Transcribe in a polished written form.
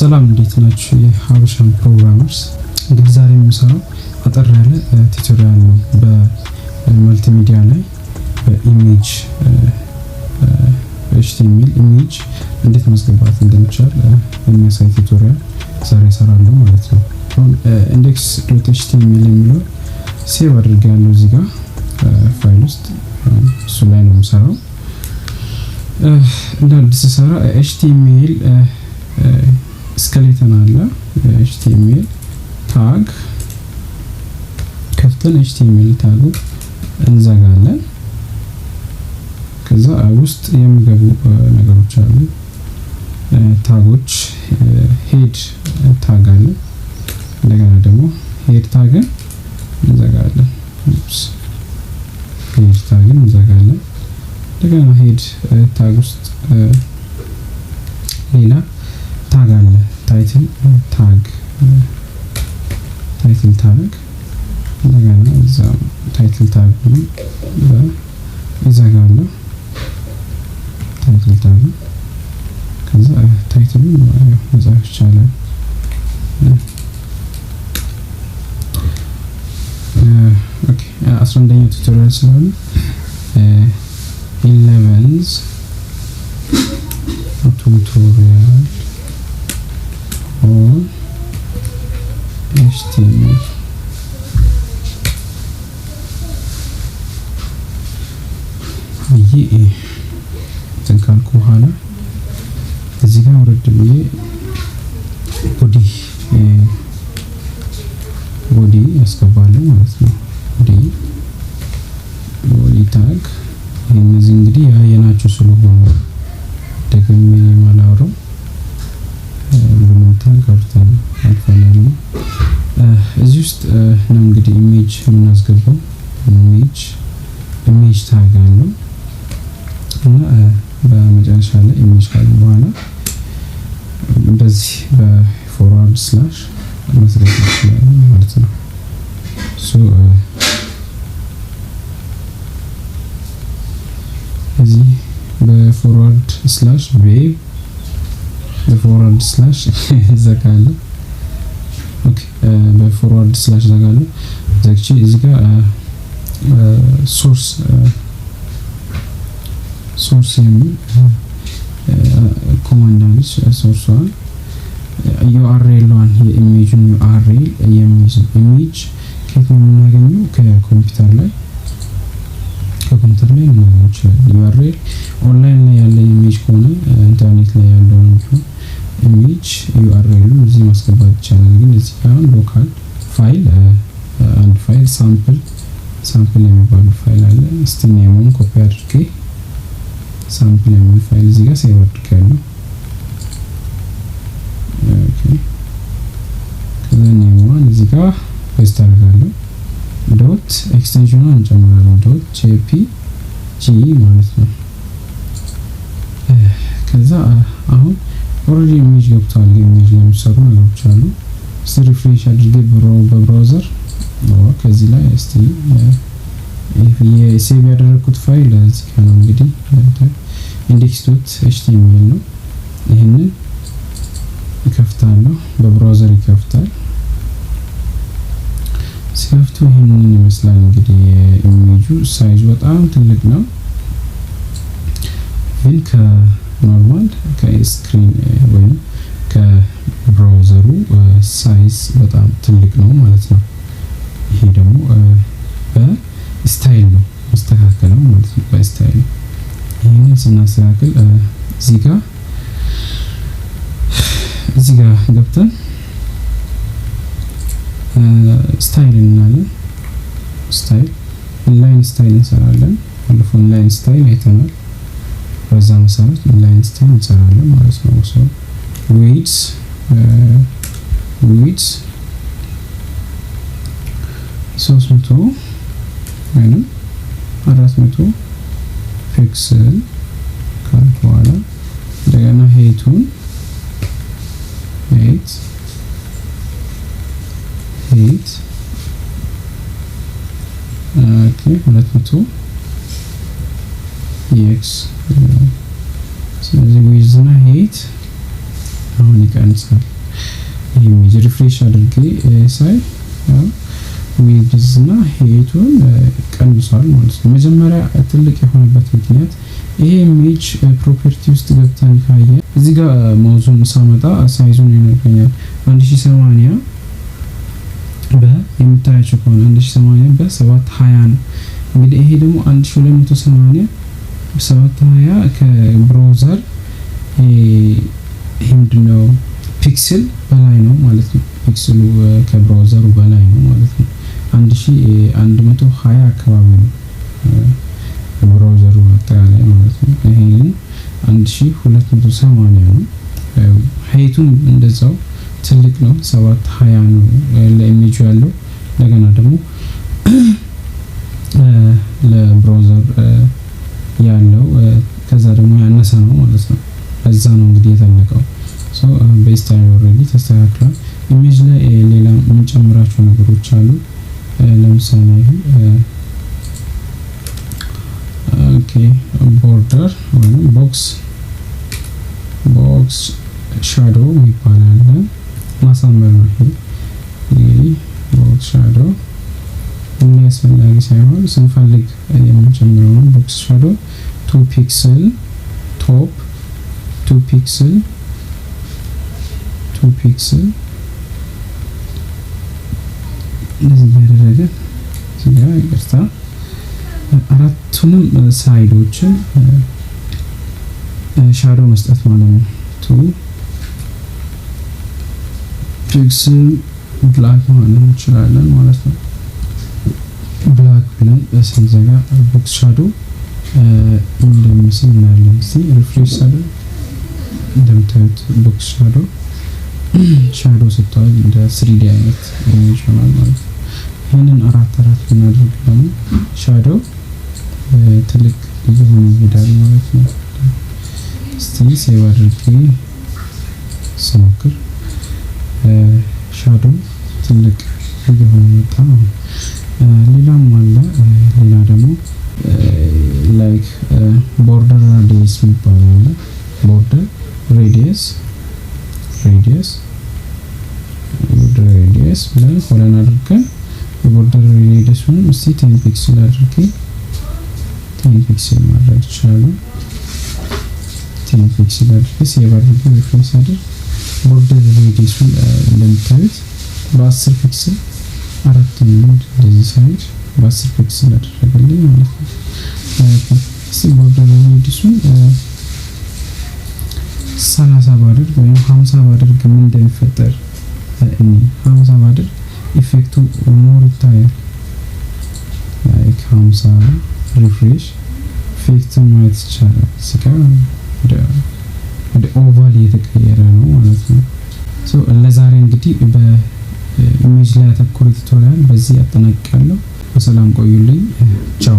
ሰላም እንዴት ናችሁ? የሀበሻ ፕሮግራመርስ እንግዲህ ዛሬ የምሰራው አጠር ያለ ቱቶሪያል ነው በመልቲሚዲያ ላይ በኢሜጅ ኤችቲኤምኤል ኢሜጅ እንዴት ማስገባት እንደሚቻል የሚያሳይ ቱቶሪያል ዛሬ እሰራለሁ ማለት ነው። አሁን index.html የሚለው ሴቭ አድርጌያለሁ እዚህ ጋር ፋይል ውስጥ እሱ ላይ ነው የምሰራው። እንዳልኩት ስሰራ html ስኬሌተን አለ html ታግ ከፍተን html ታጉ እንዘጋለን። ከዛ ውስጥ የሚገቡ ነገሮች አሉ ታጎች ሄድ ታግ አለ እንደገና ደግሞ ሄድ ታግን እንዘጋለን። ሄድ ታግን እንዘጋለን። እንደገና ሄድ ታግ ውስጥ ሌላ ታግ አለ ታይትል ታግ እንደገና እዛ ታይትል ታግ እንዘጋለን። ታይትል ታግ ከዛ ታይትሉን መጻፍ ይቻላል። ኦኬ 11ኛው ቱቶሪያል ስለሆነ 11th tutorial on HTML ይሄ ተንካልኩ በኋላ እዚህ ጋር ወረድ ብዬ ቦዲ ያስገባለሁ ማለት ነው። ቦዲ ታግ እነዚህ እንግዲህ ያየናቸው ስለሆነ ደግሜ ማላውረው ሁሉንም ታግ አልፈናል ነው። እዚህ ውስጥ ነው እንግዲህ ኢሜጅ የምናስገባው ኢሜጅ ታግ አለው እና በመጨረሻ ላይ ኢሜጅ ካለ በኋላ እንደዚህ በፎርዋርድ ስላሽ መስራት ይችላል ማለት ነው። እዚህ በፎርዋርድ ስላሽ በፎርዋርድ ስላሽ ዘጋለሁ። ኦኬ በፎርዋርድ ስላሽ ዘጋለሁ። ዘግቼ እዚህ ጋር ሶርስ የሚል ኮማንድ አለች። ሶርሷን ዩአርኤልን የኢሜጅን ዩአርኤል የሚይዝ ኢሜጅ ከየት ነው የምናገኘው? ከኮምፒውተር ላይ ልናገኘው እንችላለን። ዩአርኤል ኦንላይን ላይ ያለ ኢሜጅ ከሆነ ኢንተርኔት ላይ ያለው ነው ኢሜጅ ዩአርኤሉ እዚህ ማስገባት ይቻላል። ግን እዚህ ጋር ሎካል ፋይል አንድ ፋይል ሳምፕል የሚባል ፋይል አለ። እስቲ ኔሙን ኮፒ አድርጌ ሳምፕል የሚል ፋይል እዚህ ጋር ሴቭ አድርጌያለሁ። ኦኬ ከዛ ኔሙን እዚህ ጋር ፔስት አደርጋለሁ። ዶት ኤክስቴንሽኑን እንጨምራለን ዶት jpg ማለት ነው። ከዛ አሁን ኦሬዲ ኢሜጅ ገብቷል። ኢሜጅ ለሚሰሩ ነገሮች አሉ። እስቲ ሪፍሬሽ አድርጌ በብራውዘር ከዚህ ላይ እስቲ የሴቭ ያደረኩት ፋይል እዚህ ጋር ነው እንግዲህ index.html ነው። ይሄንን እከፍታለሁ። በብራውዘር ይከፍታል። ሲከፍቱ ይሄንን ይመስላል እንግዲህ ኢሜጁ ሳይዙ በጣም ትልቅ ነው። ግን ከኖርማል ከስክሪን ወይም ከብራውዘሩ ሳይዝ በጣም ትልቅ ነው ማለት ነው። ይሄ ደግሞ በስታይል ነው መስተካከለው ማለት ነው። በስታይል ይሄንን ስናስተካክል እዚህ ጋር ገብተን ስታይል እናለን። ኢንላይን ስታይል እንሰራለን። ባለፈው ኢንላይን ስታይል አይተናል። በዛ መሰረት ኢንላይን ስታይል እንሰራለን ማለት ነው። ዊድዝ 300 ወይም 400 ፒክስል ካልኩ በኋላ እንደገና ሄይቱን ኦኬ 200 ኤክስ ስለዚህ ዊዝ እና ሄይት አሁን ይቀንሳል። ኢሜጅ ሪፍሬሽ አድርጌ ሳይ ዊድዝና ሄቱን ቀንሷል ማለት ነው። መጀመሪያ ትልቅ የሆነበት ምክንያት ይሄ ኢሜጅ ፕሮፐርቲ ውስጥ ገብተን ካየ እዚህ ጋር ማውዙን ሳመጣ ሳይዙን ይነግረኛል 1080 የምታያቸው ከሆነ 1080 በ720 ነው። እንግዲህ ይሄ ደግሞ 1280 720 ከብራውዘር ይሄ ምንድነው ፒክስል በላይ ነው ማለት ነው። ፒክስሉ ከብራውዘሩ በላይ ነው ማለት ነው። 1120 አካባቢ ነው ብራውዘሩ አጠቃላይ ማለት ነው። ይሄ ግን 1280 ነው። ሄቱም እንደዛው ትልቅ ነው 720 ነው ለኢሜጁ ያለው። እንደገና ደግሞ ለብራውዘር ያለው ከዛ ደግሞ ያነሰ ነው ማለት ነው። በዛ ነው እንግዲህ የተለቀው። በስታይል ኦልሬዲ ተስተካክሏል። ኢሜጅ ላይ ሌላ ምን ጨምራቸው ነገሮች አሉ። ለምሳሌ ኦኬ ቦርደር ወይም ቦክስ ሻዶ ይባላል። ማሳመር ነው ይሄ እንግዲህ ቦክስ ሻዶ ሁሌ አስፈላጊ ሳይሆን ስንፈልግ የምንጨምረው ነው። ቦክስ ሻዶ 2 ፒክስል ቶፕ 2 ፒክስል እንደዚህ ያደረገ እዚህ ጋር ይቅርታ አራቱንም ሳይዶችን ሻዶ መስጠት ማለት ነው። 2 ፒክስል ብላክ ማለት እንችላለን ማለት ነው። ብላክ ብለን ስንዘጋ ቦክስ ሻዶ እንደሚመስል እናያለን። እስቲ ሪፍሬሽ አድርገን እንደምታዩት ቦክስ ሻዶ ስታዩ እንደ 3D አይነት ኢሜጅ ሆኗል ማለት ነው። ይሄንን አራት ብናደርግ ደግሞ ሻዶ ትልቅ እየሆነ ይሄዳል ማለት ነው። እስቲ ሴቭ አድርጌ ስሞክር ሻዶ ትልቅ እየሆነ መጣ። ሌላም አለ። ሌላ ደግሞ ላይክ ቦርደር ራዲየስ ይባላል። ቦርደር ሬዲየስ ብለን ኮለን አድርገን የቦርደር ሬዲየሱን እስቲ 10 ፒክስል አድርጌ 10 ፒክስል ማድረግ ይችላል። 10 ፒክስል አድርጌ ሴቭ አድርጌ ሪፍሬሽ አድርጌ ቦርደር ሬዲየሱን እንደምታዩት በ10 ፒክስል አራቱንም እንደዚህ ሳይድ በ10 ፒክስል አደረገልኝ ማለት ነው። እስቲ ቦርደር ሬዲየሱን 30 ባደርግ ወይም 50 ባደርግ ምን እንደሚፈጠር 50 ባደርግ ኢፌክቱ ሞር ይታያል። ላይክ 50 ሪፍሬሽ ኢፌክቱን ማየት ይቻላል። ስጋ ወደ ኦቫል እየተቀየረ ነው ማለት ነው። ለዛሬ እንግዲህ በኢሜጅ ላይ ያተኮረ ቱቶሪያል በዚህ አጠናቅቃለሁ። በሰላም ቆዩልኝ። ቻው።